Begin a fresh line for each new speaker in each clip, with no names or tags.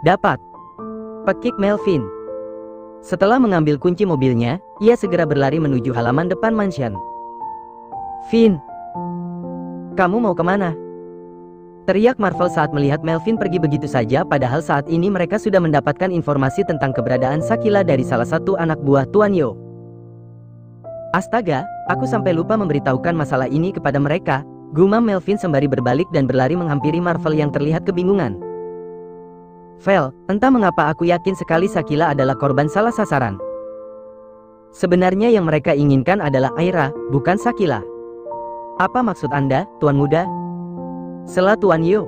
Dapat. Pekik Melvin. Setelah mengambil kunci mobilnya, ia segera berlari menuju halaman depan mansion. Finn, kamu mau kemana? Teriak Marvel saat melihat Melvin pergi begitu saja, padahal saat ini mereka sudah mendapatkan informasi tentang keberadaan Shakila dari salah satu anak buah Tuan Yo. Astaga, aku sampai lupa memberitahukan masalah ini kepada mereka, gumam Melvin sembari berbalik dan berlari menghampiri Marvel yang terlihat kebingungan. Vel, entah mengapa aku yakin sekali Shakila adalah korban salah sasaran. Sebenarnya yang mereka inginkan adalah Aira, bukan Shakila. Apa maksud Anda, Tuan Muda? Sela Tuan Yo.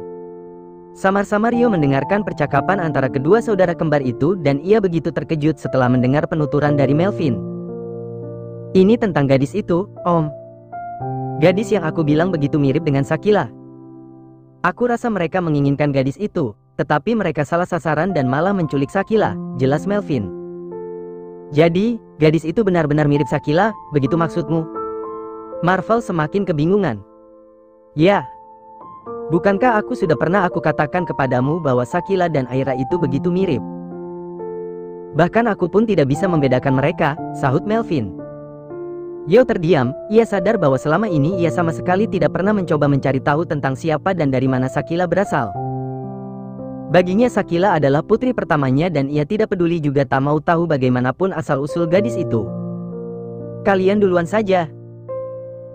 Samar-samar Yo mendengarkan percakapan antara kedua saudara kembar itu dan ia begitu terkejut setelah mendengar penuturan dari Melvin. Ini tentang gadis itu, Om. Gadis yang aku bilang begitu mirip dengan Shakila. Aku rasa mereka menginginkan gadis itu, tetapi mereka salah sasaran dan malah menculik Shakila, jelas Melvin. Jadi, gadis itu benar-benar mirip Shakila, begitu maksudmu? Marvel semakin kebingungan. Ya. Bukankah aku sudah pernah aku katakan kepadamu bahwa Shakila dan Aira itu begitu mirip? Bahkan aku pun tidak bisa membedakan mereka, sahut Melvin. Yo terdiam, ia sadar bahwa selama ini ia sama sekali tidak pernah mencoba mencari tahu tentang siapa dan dari mana Shakila berasal. Baginya Shakila adalah putri pertamanya dan ia tidak peduli juga tak mau tahu bagaimanapun asal-usul gadis itu. Kalian duluan saja.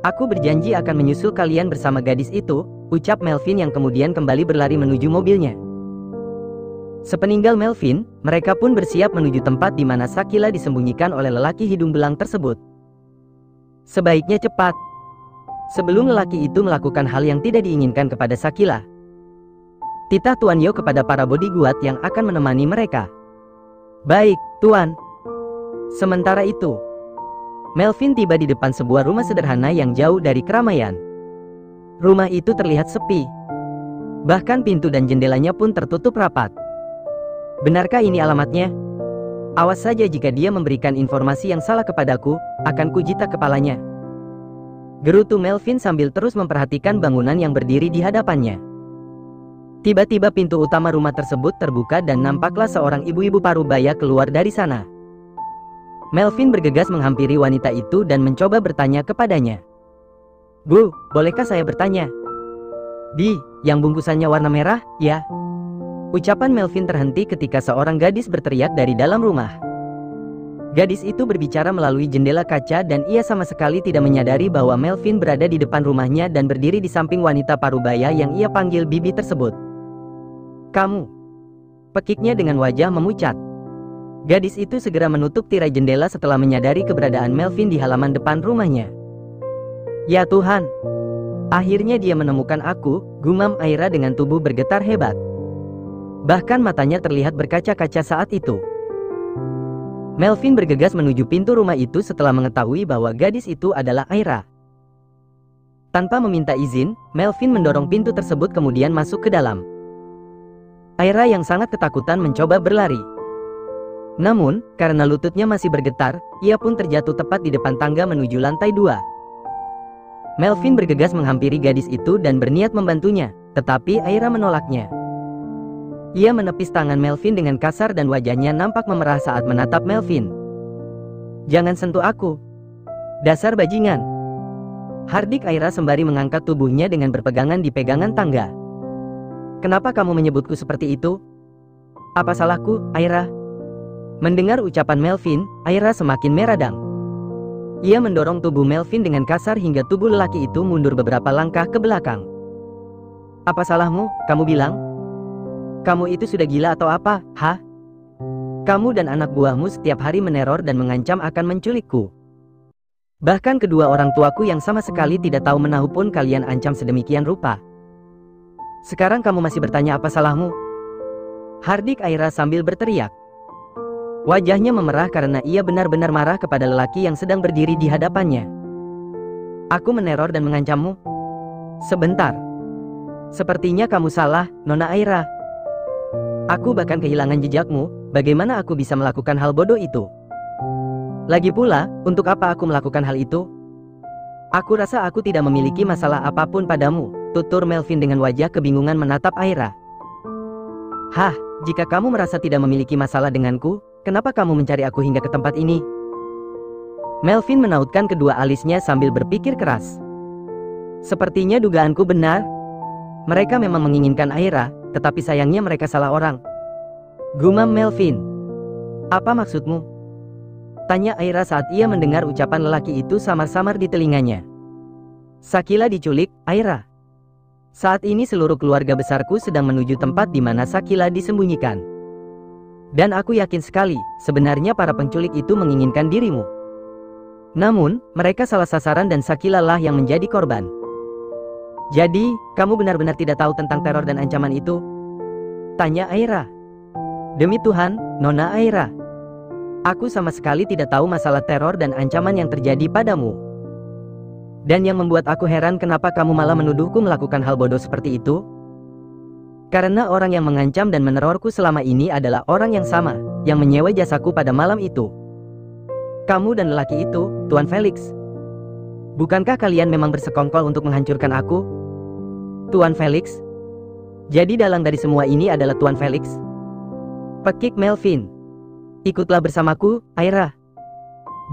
Aku berjanji akan menyusul kalian bersama gadis itu, ucap Melvin yang kemudian kembali berlari menuju mobilnya. Sepeninggal Melvin, mereka pun bersiap menuju tempat di mana Shakila disembunyikan oleh lelaki hidung belang tersebut. Sebaiknya cepat, sebelum lelaki itu melakukan hal yang tidak diinginkan kepada Shakila. Titah Tuan Yo kepada para bodyguard yang akan menemani mereka. Baik, Tuan. Sementara itu, Melvin tiba di depan sebuah rumah sederhana yang jauh dari keramaian. Rumah itu terlihat sepi. Bahkan pintu dan jendelanya pun tertutup rapat. Benarkah ini alamatnya? Awas saja jika dia memberikan informasi yang salah kepadaku, akan kujitak kepalanya. Gerutu Melvin sambil terus memperhatikan bangunan yang berdiri di hadapannya. Tiba-tiba pintu utama rumah tersebut terbuka dan nampaklah seorang ibu-ibu parubaya keluar dari sana. Melvin bergegas menghampiri wanita itu dan mencoba bertanya kepadanya. Bu, bolehkah saya bertanya? Di, yang bungkusannya warna merah, ya? Ucapan Melvin terhenti ketika seorang gadis berteriak dari dalam rumah. Gadis itu berbicara melalui jendela kaca dan ia sama sekali tidak menyadari bahwa Melvin berada di depan rumahnya dan berdiri di samping wanita parubaya yang ia panggil Bibi tersebut. Kamu. Pekiknya dengan wajah memucat. Gadis itu segera menutup tirai jendela setelah menyadari keberadaan Melvin di halaman depan rumahnya. Ya Tuhan. Akhirnya dia menemukan aku, gumam Aira dengan tubuh bergetar hebat. Bahkan matanya terlihat berkaca-kaca saat itu. Melvin bergegas menuju pintu rumah itu setelah mengetahui bahwa gadis itu adalah Aira. Tanpa meminta izin, Melvin mendorong pintu tersebut kemudian masuk ke dalam. Aira yang sangat ketakutan mencoba berlari. Namun, karena lututnya masih bergetar, ia pun terjatuh tepat di depan tangga menuju lantai 2. Melvin bergegas menghampiri gadis itu dan berniat membantunya, tetapi Aira menolaknya. Ia menepis tangan Melvin dengan kasar dan wajahnya nampak memerah saat menatap Melvin. Jangan sentuh aku. Dasar bajingan. Hardik Aira sembari mengangkat tubuhnya dengan berpegangan di pegangan tangga. Kenapa kamu menyebutku seperti itu? Apa salahku, Aira? Mendengar ucapan Melvin, Aira semakin meradang. Ia mendorong tubuh Melvin dengan kasar hingga tubuh lelaki itu mundur beberapa langkah ke belakang. Apa salahmu, kamu bilang? Kamu itu sudah gila atau apa, ha? Kamu dan anak buahmu setiap hari meneror dan mengancam akan menculikku. Bahkan kedua orang tuaku yang sama sekali tidak tahu menahu pun kalian ancam sedemikian rupa. Sekarang kamu masih bertanya apa salahmu? Hardik Aira sambil berteriak. Wajahnya memerah karena ia benar-benar marah kepada lelaki yang sedang berdiri di hadapannya. Aku meneror dan mengancammu? Sebentar. Sepertinya kamu salah, Nona Aira. Aku bahkan kehilangan jejakmu, bagaimana aku bisa melakukan hal bodoh itu? Lagi pula, untuk apa aku melakukan hal itu? Aku rasa aku tidak memiliki masalah apapun padamu, Tutur Melvin dengan wajah kebingungan menatap Aira. Hah, jika kamu merasa tidak memiliki masalah denganku, kenapa kamu mencari aku hingga ke tempat ini? Melvin menautkan kedua alisnya sambil berpikir keras. Sepertinya dugaanku benar. Mereka memang menginginkan Aira, tetapi sayangnya mereka salah orang. Gumam Melvin. Apa maksudmu? Tanya Aira saat ia mendengar ucapan lelaki itu samar-samar di telinganya. Shakila diculik, Aira. Saat ini seluruh keluarga besarku sedang menuju tempat di mana Shakila disembunyikan. Dan aku yakin sekali, sebenarnya para penculik itu menginginkan dirimu. Namun, mereka salah sasaran dan Shakila lah yang menjadi korban. Jadi, kamu benar-benar tidak tahu tentang teror dan ancaman itu? Tanya Aira. Demi Tuhan, Nona Aira. Aku sama sekali tidak tahu masalah teror dan ancaman yang terjadi padamu. Dan yang membuat aku heran kenapa kamu malah menuduhku melakukan hal bodoh seperti itu? Karena orang yang mengancam dan menerorku selama ini adalah orang yang sama, yang menyewa jasaku pada malam itu. Kamu dan lelaki itu, Tuan Felix. Bukankah kalian memang bersekongkol untuk menghancurkan aku? Tuan Felix? Jadi dalang dari semua ini adalah Tuan Felix? Pekik Melvin. Ikutlah bersamaku, Aira.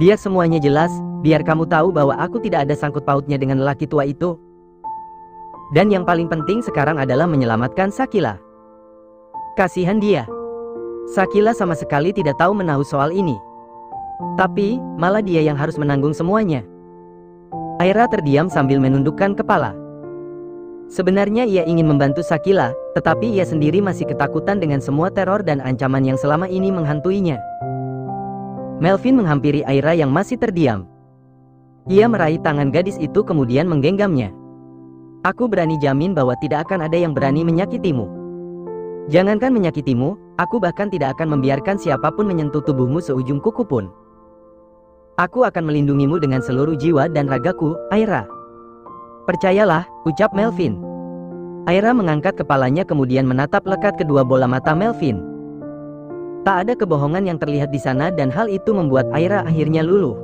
Biar semuanya jelas, biar kamu tahu bahwa aku tidak ada sangkut pautnya dengan lelaki tua itu. Dan yang paling penting sekarang adalah menyelamatkan Shakila. Kasihan dia. Shakila sama sekali tidak tahu menahu soal ini. Tapi, malah dia yang harus menanggung semuanya. Aira terdiam sambil menundukkan kepala. Sebenarnya ia ingin membantu Shakila, tetapi ia sendiri masih ketakutan dengan semua teror dan ancaman yang selama ini menghantuinya. Melvin menghampiri Aira yang masih terdiam. Ia meraih tangan gadis itu kemudian menggenggamnya. Aku berani jamin bahwa tidak akan ada yang berani menyakitimu. Jangankan menyakitimu, aku bahkan tidak akan membiarkan siapapun menyentuh tubuhmu seujung kuku pun. Aku akan melindungimu dengan seluruh jiwa dan ragaku, Aira. Percayalah, ucap Melvin. Aira mengangkat kepalanya kemudian menatap lekat kedua bola mata Melvin. Tak ada kebohongan yang terlihat di sana dan hal itu membuat Aira akhirnya luluh.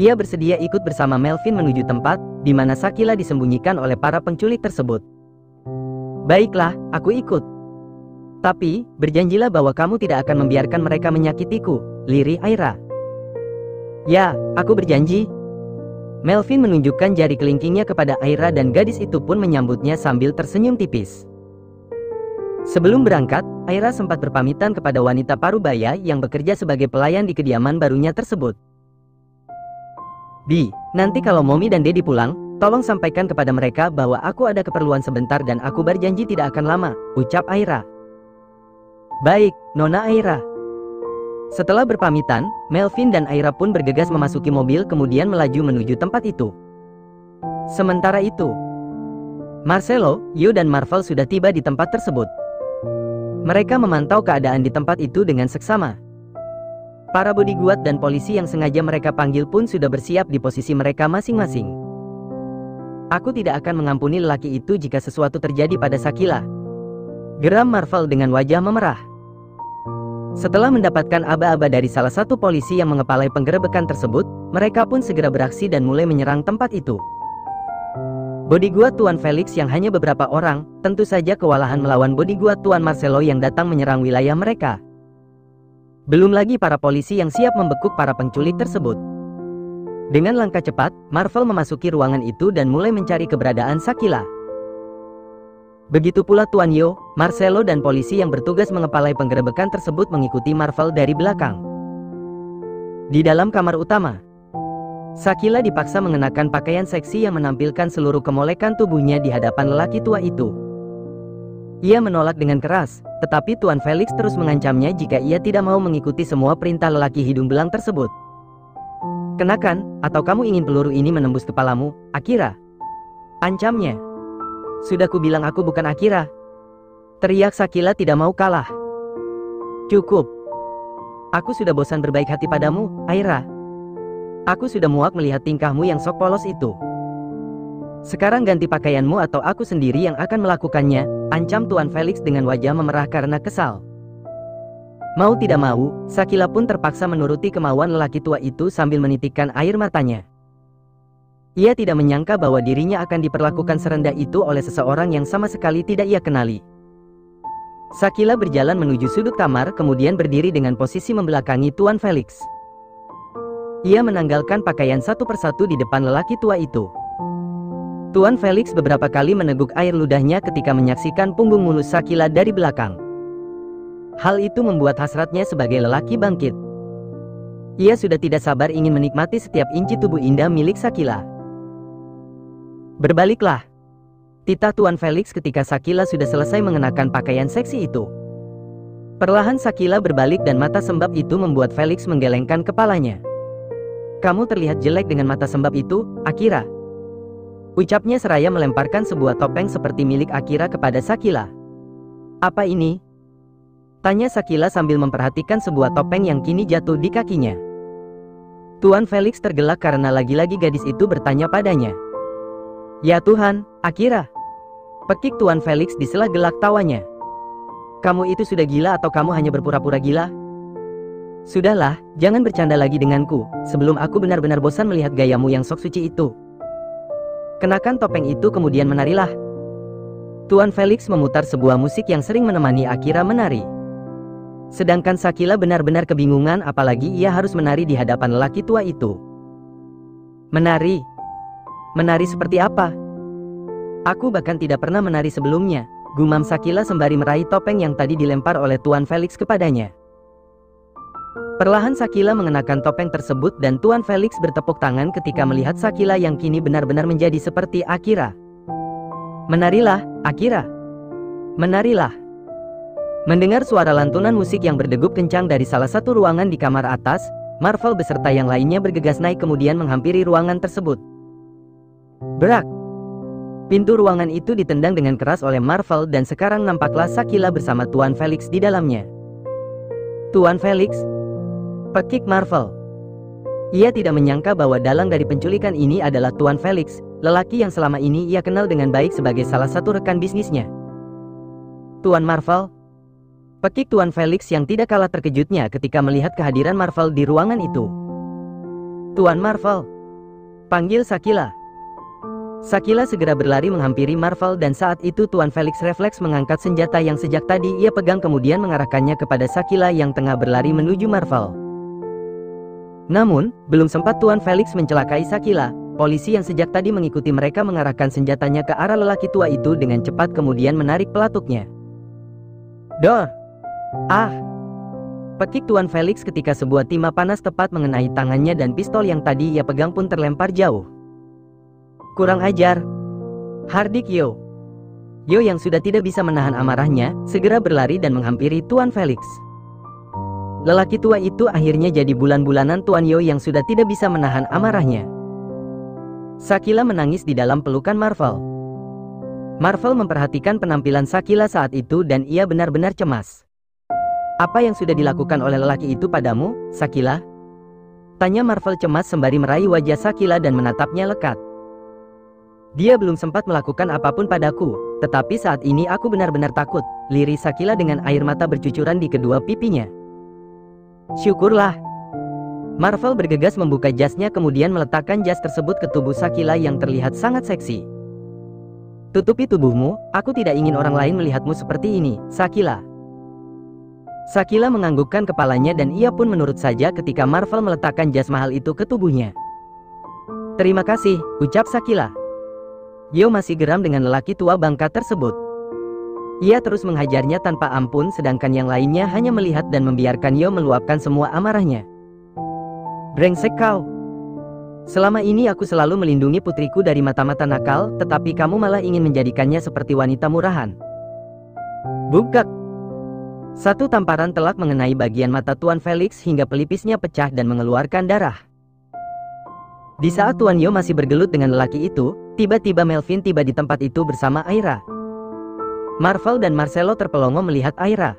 Ia bersedia ikut bersama Melvin menuju tempat di mana Shakila disembunyikan oleh para penculik tersebut. Baiklah, aku ikut. Tapi, berjanjilah bahwa kamu tidak akan membiarkan mereka menyakitiku, lirih Aira. Ya, aku berjanji. Melvin menunjukkan jari kelingkingnya kepada Aira dan gadis itu pun menyambutnya sambil tersenyum tipis. Sebelum berangkat, Aira sempat berpamitan kepada wanita parubaya yang bekerja sebagai pelayan di kediaman barunya tersebut. Bi, nanti kalau Momi dan Dedi pulang, tolong sampaikan kepada mereka bahwa aku ada keperluan sebentar dan aku berjanji tidak akan lama, ucap Aira. Baik, Nona Aira. Setelah berpamitan, Melvin dan Aira pun bergegas memasuki mobil kemudian melaju menuju tempat itu. Sementara itu, Marcelo, Yu dan Marvel sudah tiba di tempat tersebut. Mereka memantau keadaan di tempat itu dengan seksama. Para bodyguard dan polisi yang sengaja mereka panggil pun sudah bersiap di posisi mereka masing-masing. Aku tidak akan mengampuni lelaki itu jika sesuatu terjadi pada Shakila, geram Marvel dengan wajah memerah. Setelah mendapatkan aba-aba dari salah satu polisi yang mengepalai penggerebekan tersebut, mereka pun segera beraksi dan mulai menyerang tempat itu. Bodyguard Tuan Felix yang hanya beberapa orang, tentu saja kewalahan melawan bodyguard Tuan Marcelo yang datang menyerang wilayah mereka. Belum lagi para polisi yang siap membekuk para penculik tersebut. Dengan langkah cepat, Marvel memasuki ruangan itu dan mulai mencari keberadaan Shakila. Begitu pula Tuan Yo, Marcelo dan polisi yang bertugas mengepalai penggerebekan tersebut mengikuti Marvel dari belakang. Di dalam kamar utama, Shakila dipaksa mengenakan pakaian seksi yang menampilkan seluruh kemolekan tubuhnya di hadapan lelaki tua itu. Ia menolak dengan keras, tetapi Tuan Felix terus mengancamnya jika ia tidak mau mengikuti semua perintah lelaki hidung belang tersebut. Kenakan, atau kamu ingin peluru ini menembus kepalamu, Akira? Ancamnya. Sudah kubilang aku bukan Akira. Teriak Shakila tidak mau kalah. Cukup. Aku sudah bosan berbaik hati padamu, Aira. Aku sudah muak melihat tingkahmu yang sok polos itu. Sekarang ganti pakaianmu atau aku sendiri yang akan melakukannya, ancam Tuan Felix dengan wajah memerah karena kesal. Mau tidak mau, Shakila pun terpaksa menuruti kemauan lelaki tua itu sambil menitikkan air matanya. Ia tidak menyangka bahwa dirinya akan diperlakukan serendah itu oleh seseorang yang sama sekali tidak ia kenali. Shakila berjalan menuju sudut kamar kemudian berdiri dengan posisi membelakangi Tuan Felix. Ia menanggalkan pakaian satu persatu di depan lelaki tua itu. Tuan Felix beberapa kali meneguk air ludahnya ketika menyaksikan punggung mulus Shakila dari belakang. Hal itu membuat hasratnya sebagai lelaki bangkit. Ia sudah tidak sabar ingin menikmati setiap inci tubuh indah milik Shakila. "Berbaliklah," titah Tuan Felix ketika Shakila sudah selesai mengenakan pakaian seksi itu. Perlahan Shakila berbalik dan mata sembab itu membuat Felix menggelengkan kepalanya. "Kamu terlihat jelek dengan mata sembab itu, Akira," ucapnya seraya melemparkan sebuah topeng seperti milik Akira kepada Shakila. "Apa ini?" tanya Shakila sambil memperhatikan sebuah topeng yang kini jatuh di kakinya. Tuan Felix tergelak karena lagi-lagi gadis itu bertanya padanya. "Ya Tuhan, Akira," pekik Tuan Felix di sela gelak tawanya. "Kamu itu sudah gila atau kamu hanya berpura-pura gila? Sudahlah, jangan bercanda lagi denganku, sebelum aku benar-benar bosan melihat gayamu yang sok suci itu. Kenakan topeng itu kemudian menarilah." Tuan Felix memutar sebuah musik yang sering menemani Akira menari. Sedangkan Shakila benar-benar kebingungan apalagi ia harus menari di hadapan lelaki tua itu. "Menari? Menari seperti apa? Aku bahkan tidak pernah menari sebelumnya," gumam Shakila sembari meraih topeng yang tadi dilempar oleh Tuan Felix kepadanya. Perlahan Shakila mengenakan topeng tersebut dan Tuan Felix bertepuk tangan ketika melihat Shakila yang kini benar-benar menjadi seperti Akira. "Menarilah, Akira. Menarilah." Mendengar suara lantunan musik yang berdegup kencang dari salah satu ruangan di kamar atas, Marvel beserta yang lainnya bergegas naik kemudian menghampiri ruangan tersebut. Brak! Pintu ruangan itu ditendang dengan keras oleh Marvel dan sekarang nampaklah Shakila bersama Tuan Felix di dalamnya. "Tuan Felix?" pekik Marvel. Ia tidak menyangka bahwa dalang dari penculikan ini adalah Tuan Felix, lelaki yang selama ini ia kenal dengan baik sebagai salah satu rekan bisnisnya. "Tuan Marvel?" pekik Tuan Felix yang tidak kalah terkejutnya ketika melihat kehadiran Marvel di ruangan itu. "Tuan Marvel," panggil Shakila. Shakila segera berlari menghampiri Marvel dan saat itu Tuan Felix refleks mengangkat senjata yang sejak tadi ia pegang kemudian mengarahkannya kepada Shakila yang tengah berlari menuju Marvel. Namun, belum sempat Tuan Felix mencelakai Shakila, polisi yang sejak tadi mengikuti mereka mengarahkan senjatanya ke arah lelaki tua itu dengan cepat kemudian menarik pelatuknya. "Dor! Ah!" pekik Tuan Felix ketika sebuah timah panas tepat mengenai tangannya dan pistol yang tadi ia pegang pun terlempar jauh. "Kurang ajar!" hardik Yo. Yo yang sudah tidak bisa menahan amarahnya, segera berlari dan menghampiri Tuan Felix. Lelaki tua itu akhirnya jadi bulan-bulanan Tuan Yo yang sudah tidak bisa menahan amarahnya. Shakila menangis di dalam pelukan Marvel. Marvel memperhatikan penampilan Shakila saat itu dan ia benar-benar cemas. "Apa yang sudah dilakukan oleh lelaki itu padamu, Shakila?" tanya Marvel cemas sembari meraih wajah Shakila dan menatapnya lekat. "Dia belum sempat melakukan apapun padaku, tetapi saat ini aku benar-benar takut," lirih Shakila dengan air mata bercucuran di kedua pipinya. "Syukurlah." Marvel bergegas membuka jasnya kemudian meletakkan jas tersebut ke tubuh Shakila yang terlihat sangat seksi. "Tutupi tubuhmu, aku tidak ingin orang lain melihatmu seperti ini, Shakila." Shakila menganggukkan kepalanya dan ia pun menurut saja ketika Marvel meletakkan jas mahal itu ke tubuhnya. "Terima kasih," ucap Shakila. Yo masih geram dengan lelaki tua bangka tersebut. Ia terus menghajarnya tanpa ampun sedangkan yang lainnya hanya melihat dan membiarkan Yo meluapkan semua amarahnya. "Brengsek kau! Selama ini aku selalu melindungi putriku dari mata-mata nakal, tetapi kamu malah ingin menjadikannya seperti wanita murahan." Bugak! Satu tamparan telak mengenai bagian mata Tuan Felix hingga pelipisnya pecah dan mengeluarkan darah. Di saat Tuan Yo masih bergelut dengan lelaki itu, tiba-tiba Melvin tiba di tempat itu bersama Aira. Marvel dan Marcelo terpelongo melihat Aira.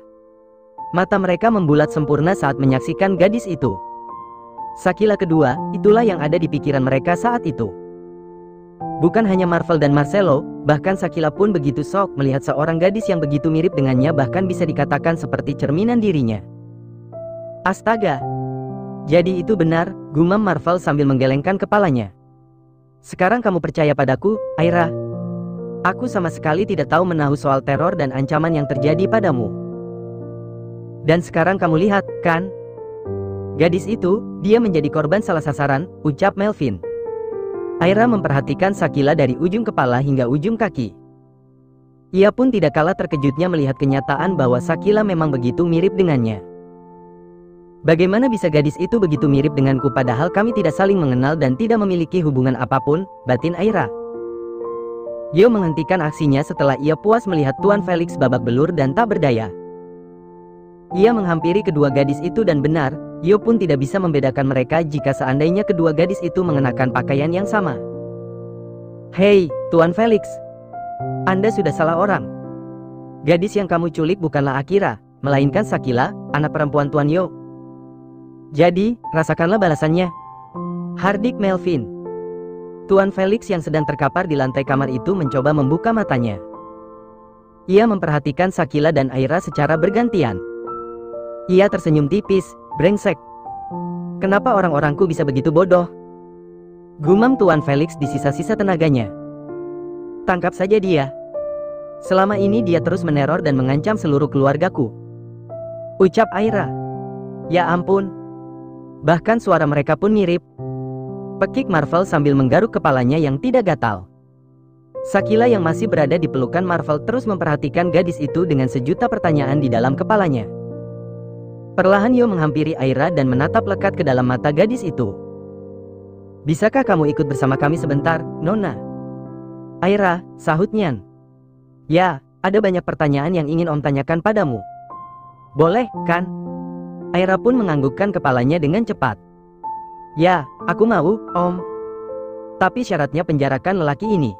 Mata mereka membulat sempurna saat menyaksikan gadis itu. Shakila kedua, itulah yang ada di pikiran mereka saat itu. Bukan hanya Marvel dan Marcelo, bahkan Shakila pun begitu shock melihat seorang gadis yang begitu mirip dengannya bahkan bisa dikatakan seperti cerminan dirinya. "Astaga! Jadi itu benar," gumam Marvel sambil menggelengkan kepalanya. Sekarang kamu percaya padaku, Aira? Aku sama sekali tidak tahu menahu soal teror dan ancaman yang terjadi padamu. Dan sekarang kamu lihat, kan? Gadis itu, dia menjadi korban salah sasaran, ucap Melvin. Aira memperhatikan Shakila dari ujung kepala hingga ujung kaki. Ia pun tidak kalah terkejutnya melihat kenyataan bahwa Shakila memang begitu mirip dengannya. Bagaimana bisa gadis itu begitu mirip denganku padahal kami tidak saling mengenal dan tidak memiliki hubungan apapun, batin Aira. Yo menghentikan aksinya setelah ia puas melihat Tuan Felix babak belur dan tak berdaya. Ia menghampiri kedua gadis itu dan benar, Yo pun tidak bisa membedakan mereka jika seandainya kedua gadis itu mengenakan pakaian yang sama. Hei, Tuan Felix. Anda sudah salah orang. Gadis yang kamu culik bukanlah Akira, melainkan Shakila, anak perempuan Tuan Yo. Jadi, rasakanlah balasannya. Hardik Melvin. Tuan Felix yang sedang terkapar di lantai kamar itu mencoba membuka matanya. Ia memperhatikan Shakila dan Aira secara bergantian. Ia tersenyum tipis, brengsek. Kenapa orang-orangku bisa begitu bodoh? Gumam Tuan Felix di sisa-sisa tenaganya. Tangkap saja dia. Selama ini dia terus meneror dan mengancam seluruh keluargaku. Ucap Aira. Ya ampun. Bahkan suara mereka pun mirip. Pekik Marvel sambil menggaruk kepalanya yang tidak gatal. Shakila yang masih berada di pelukan Marvel terus memperhatikan gadis itu dengan sejuta pertanyaan di dalam kepalanya. Perlahan Yo menghampiri Aira dan menatap lekat ke dalam mata gadis itu. Bisakah kamu ikut bersama kami sebentar, Nona? Aira, sahut Nyan. Ya, ada banyak pertanyaan yang ingin Om tanyakan padamu. Boleh, kan? Aira pun menganggukkan kepalanya dengan cepat. Ya, aku mau, Om. Tapi syaratnya penjarakan lelaki ini.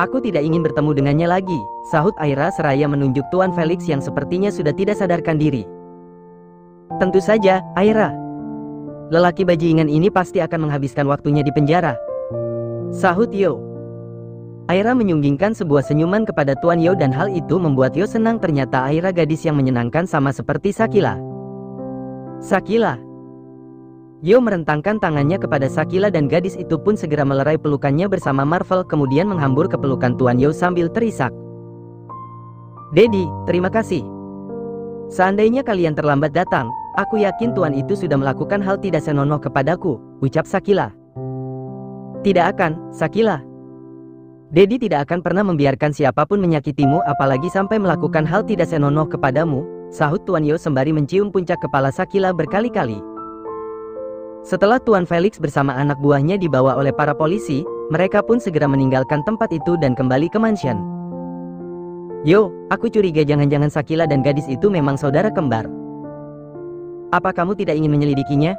Aku tidak ingin bertemu dengannya lagi, sahut Aira seraya menunjuk Tuan Felix yang sepertinya sudah tidak sadarkan diri. Tentu saja, Aira. Lelaki bajingan ini pasti akan menghabiskan waktunya di penjara, sahut Yo. Aira menyunggingkan sebuah senyuman kepada Tuan Yo dan hal itu membuat Yo senang. Ternyata Aira gadis yang menyenangkan sama seperti Shakila. Shakila. Yo merentangkan tangannya kepada Shakila dan gadis itu pun segera melerai pelukannya bersama Marvel kemudian menghambur ke pelukan Tuan Yo sambil terisak. Dedi, terima kasih. Seandainya kalian terlambat datang, aku yakin Tuan itu sudah melakukan hal tidak senonoh kepadaku, ucap Shakila. Tidak akan, Shakila. Dedi tidak akan pernah membiarkan siapapun menyakitimu apalagi sampai melakukan hal tidak senonoh kepadamu, sahut Tuan Yo sembari mencium puncak kepala Shakila berkali-kali. Setelah Tuan Felix bersama anak buahnya dibawa oleh para polisi, mereka pun segera meninggalkan tempat itu dan kembali ke mansion. Yo, aku curiga jangan-jangan Shakila dan gadis itu memang saudara kembar. Apa kamu tidak ingin menyelidikinya?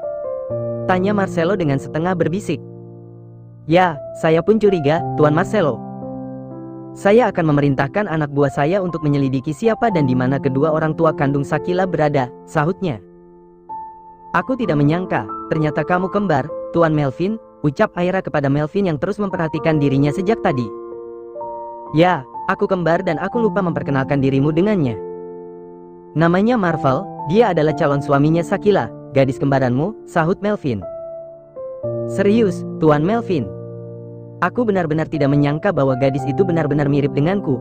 Tanya Marcelo dengan setengah berbisik. Ya, saya pun curiga, Tuan Marcelo. Saya akan memerintahkan anak buah saya untuk menyelidiki siapa dan di mana kedua orang tua kandung Shakila berada, sahutnya. Aku tidak menyangka, ternyata kamu kembar, Tuan Melvin, ucap Aira kepada Melvin yang terus memperhatikan dirinya sejak tadi. Ya, aku kembar dan aku lupa memperkenalkan dirimu dengannya. Namanya Marvel, dia adalah calon suaminya Shakila, gadis kembaranmu, sahut Melvin. Serius, Tuan Melvin. Aku benar-benar tidak menyangka bahwa gadis itu benar-benar mirip denganku.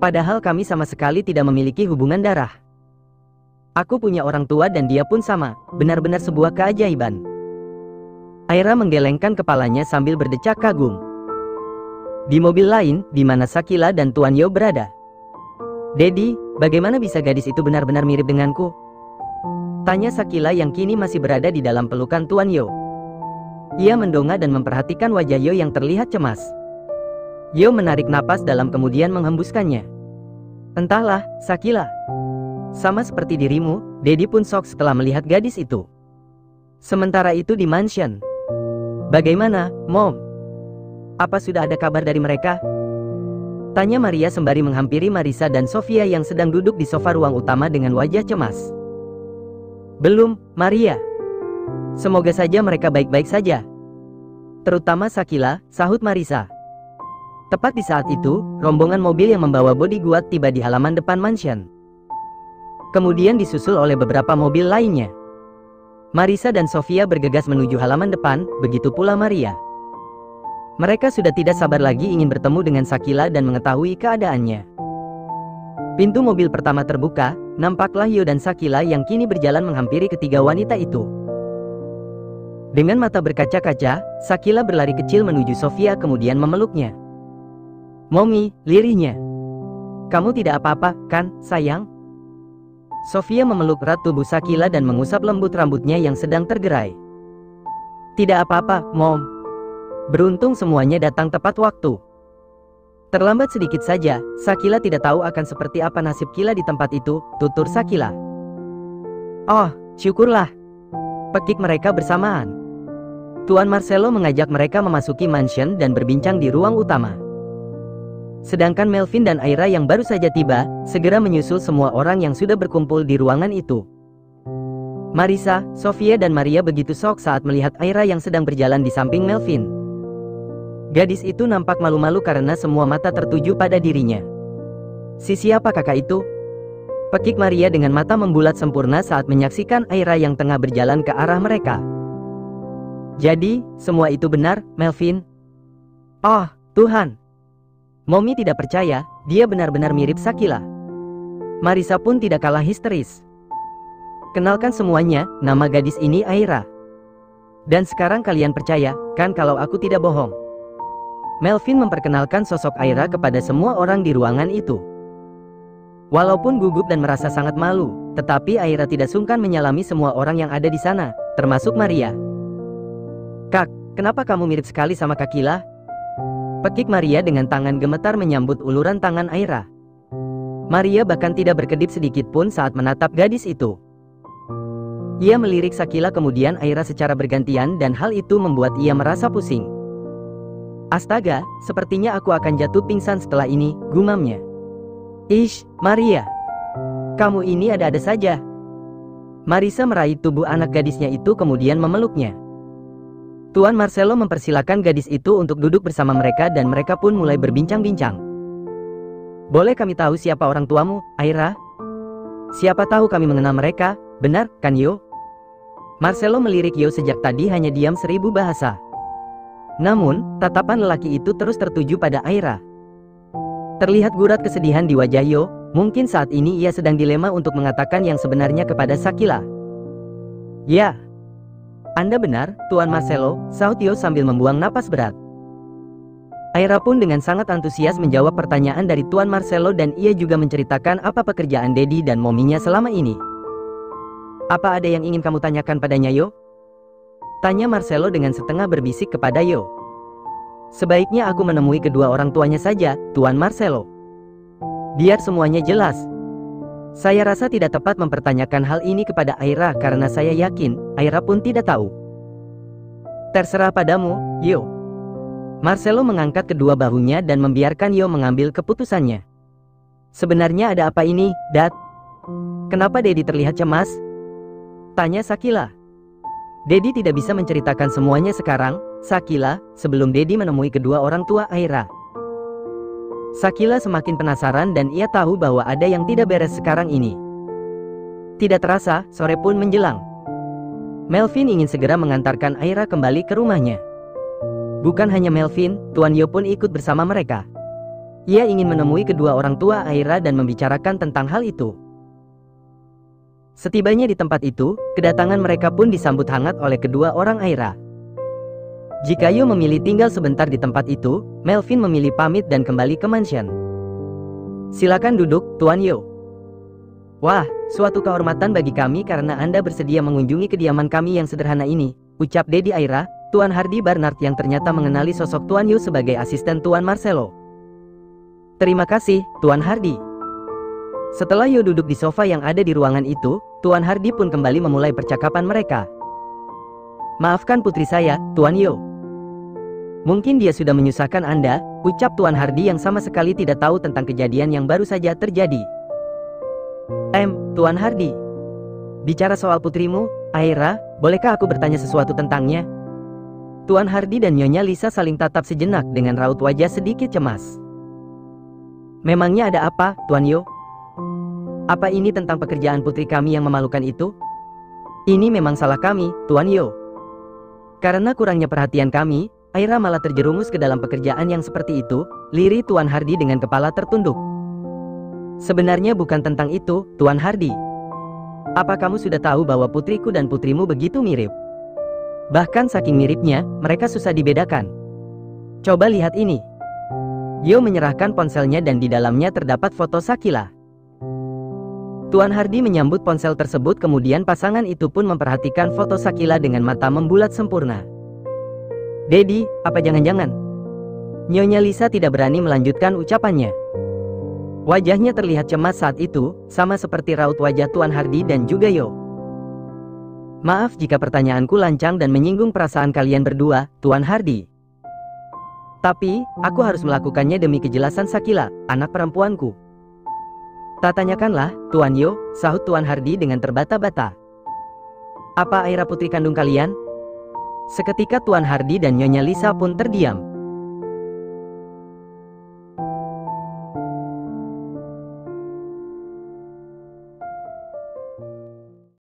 Padahal kami sama sekali tidak memiliki hubungan darah. Aku punya orang tua dan dia pun sama, benar-benar sebuah keajaiban. Aira menggelengkan kepalanya sambil berdecak kagum. Di mobil lain, di mana Shakila dan Tuan Yo berada. Dedi, bagaimana bisa gadis itu benar-benar mirip denganku? Tanya Shakila yang kini masih berada di dalam pelukan Tuan Yo. Ia mendongak dan memperhatikan wajah Yo yang terlihat cemas. Yo menarik napas dalam kemudian menghembuskannya. Entahlah, Shakila. Sama seperti dirimu, Dedi pun shock setelah melihat gadis itu. Sementara itu di mansion. Bagaimana, Mom? Apa sudah ada kabar dari mereka? Tanya Maria sembari menghampiri Marisa dan Sofia yang sedang duduk di sofa ruang utama dengan wajah cemas. Belum, Maria. Semoga saja mereka baik-baik saja. Terutama Shakila, sahut Marisa. Tepat di saat itu, rombongan mobil yang membawa bodyguard tiba di halaman depan mansion. Kemudian disusul oleh beberapa mobil lainnya. Marisa dan Sofia bergegas menuju halaman depan, begitu pula Maria. Mereka sudah tidak sabar lagi ingin bertemu dengan Shakila dan mengetahui keadaannya. Pintu mobil pertama terbuka, nampaklah Yo dan Shakila yang kini berjalan menghampiri ketiga wanita itu. Dengan mata berkaca-kaca, Shakila berlari kecil menuju Sofia kemudian memeluknya. "Mommy," lirihnya. "Kamu tidak apa-apa, kan, sayang?" Sofia memeluk erat tubuh Shakila dan mengusap lembut rambutnya yang sedang tergerai. "Tidak apa-apa, Mom. Beruntung semuanya datang tepat waktu." Terlambat sedikit saja, Shakila tidak tahu akan seperti apa nasib Kila di tempat itu, tutur Shakila. "Oh, syukurlah." Pekik mereka bersamaan. Tuan Marcelo mengajak mereka memasuki mansion dan berbincang di ruang utama. Sedangkan Melvin dan Aira yang baru saja tiba, segera menyusul semua orang yang sudah berkumpul di ruangan itu. Marissa, Sofia dan Maria begitu shock saat melihat Aira yang sedang berjalan di samping Melvin. Gadis itu nampak malu-malu karena semua mata tertuju pada dirinya. Siapa kakak itu?" Pekik Maria dengan mata membulat sempurna saat menyaksikan Aira yang tengah berjalan ke arah mereka. "Jadi, semua itu benar, Melvin?" "Oh, Tuhan. Mommy tidak percaya, dia benar-benar mirip Shakila." Marissa pun tidak kalah histeris. "Kenalkan semuanya, nama gadis ini Aira. Dan sekarang kalian percaya, kan kalau aku tidak bohong?" Melvin memperkenalkan sosok Aira kepada semua orang di ruangan itu. Walaupun gugup dan merasa sangat malu, tetapi Aira tidak sungkan menyalami semua orang yang ada di sana, termasuk Maria. "Kak, kenapa kamu mirip sekali sama Kakila?" Pekik Maria dengan tangan gemetar menyambut uluran tangan Aira. Maria bahkan tidak berkedip sedikit pun saat menatap gadis itu. Ia melirik Shakila kemudian Aira secara bergantian dan hal itu membuat ia merasa pusing. "Astaga, sepertinya aku akan jatuh pingsan setelah ini," gumamnya. "Ish, Maria. Kamu ini ada-ada saja." Marissa meraih tubuh anak gadisnya itu kemudian memeluknya. Tuan Marcelo mempersilakan gadis itu untuk duduk bersama mereka dan mereka pun mulai berbincang-bincang. "Boleh kami tahu siapa orang tuamu, Aira? Siapa tahu kami mengenal mereka, benar kan Yo?" Marcelo melirik Yo sejak tadi hanya diam 1000 bahasa. Namun, tatapan lelaki itu terus tertuju pada Aira. Terlihat gurat kesedihan di wajah Yo, mungkin saat ini ia sedang dilema untuk mengatakan yang sebenarnya kepada Shakila. "Ya, Anda benar, Tuan Marcelo," saut Yo sambil membuang napas berat. Aira pun dengan sangat antusias menjawab pertanyaan dari Tuan Marcelo dan ia juga menceritakan apa pekerjaan Daddy dan mominya selama ini. "Apa ada yang ingin kamu tanyakan padanya, Yo?" tanya Marcelo dengan setengah berbisik kepada Yo. "Sebaiknya aku menemui kedua orang tuanya saja, Tuan Marcelo. Biar semuanya jelas. Saya rasa tidak tepat mempertanyakan hal ini kepada Aira karena saya yakin Aira pun tidak tahu." "Terserah padamu, Yo." Marcelo mengangkat kedua bahunya dan membiarkan Yo mengambil keputusannya. "Sebenarnya ada apa ini, Dad? Kenapa Daddy terlihat cemas?" tanya Shakila. "Daddy tidak bisa menceritakan semuanya sekarang, Shakila, sebelum Daddy menemui kedua orang tua Aira." Shakila semakin penasaran dan ia tahu bahwa ada yang tidak beres sekarang ini. Tidak terasa, sore pun menjelang. Melvin ingin segera mengantarkan Aira kembali ke rumahnya. Bukan hanya Melvin, Tuan Yo pun ikut bersama mereka. Ia ingin menemui kedua orang tua Aira dan membicarakan tentang hal itu. Setibanya di tempat itu, kedatangan mereka pun disambut hangat oleh kedua orang Aira. Jika Yo memilih tinggal sebentar di tempat itu, Melvin memilih pamit dan kembali ke mansion. "Silakan duduk, Tuan Yo." "Wah, suatu kehormatan bagi kami karena Anda bersedia mengunjungi kediaman kami yang sederhana ini," ucap Daddy Aira, Tuan Hardy Barnard yang ternyata mengenali sosok Tuan Yo sebagai asisten Tuan Marcelo. "Terima kasih, Tuan Hardy." Setelah Yo duduk di sofa yang ada di ruangan itu, Tuan Hardy pun kembali memulai percakapan mereka. "Maafkan putri saya, Tuan Yo. Mungkin dia sudah menyusahkan Anda," ucap Tuan Hardy yang sama sekali tidak tahu tentang kejadian yang baru saja terjadi. Tuan Hardy. Bicara soal putrimu, Aira, bolehkah aku bertanya sesuatu tentangnya?" Tuan Hardy dan Nyonya Lisa saling tatap sejenak dengan raut wajah sedikit cemas. "Memangnya ada apa, Tuan Yo? Apa ini tentang pekerjaan putri kami yang memalukan itu?" "Ini memang salah kami, Tuan Yo. Karena kurangnya perhatian kami, Aira malah terjerumus ke dalam pekerjaan yang seperti itu, lirih Tuan Hardy dengan kepala tertunduk. Sebenarnya bukan tentang itu, Tuan Hardy. Apa kamu sudah tahu bahwa putriku dan putrimu begitu mirip? Bahkan saking miripnya, mereka susah dibedakan. Coba lihat ini. Yo menyerahkan ponselnya dan di dalamnya terdapat foto Shakila. Tuan Hardy menyambut ponsel tersebut, kemudian pasangan itu pun memperhatikan foto Shakila dengan mata membulat sempurna. Dedi, apa jangan-jangan? Nyonya Lisa tidak berani melanjutkan ucapannya. Wajahnya terlihat cemas saat itu, sama seperti raut wajah Tuan Hardy dan juga Yo. Maaf jika pertanyaanku lancang dan menyinggung perasaan kalian berdua, Tuan Hardy. Tapi, aku harus melakukannya demi kejelasan Shakila, anak perempuanku. Tak tanyakanlah, Tuan Yo, sahut Tuan Hardy dengan terbata-bata. Apa Aira putri kandung kalian? Seketika Tuan Hardy dan Nyonya Lisa pun terdiam.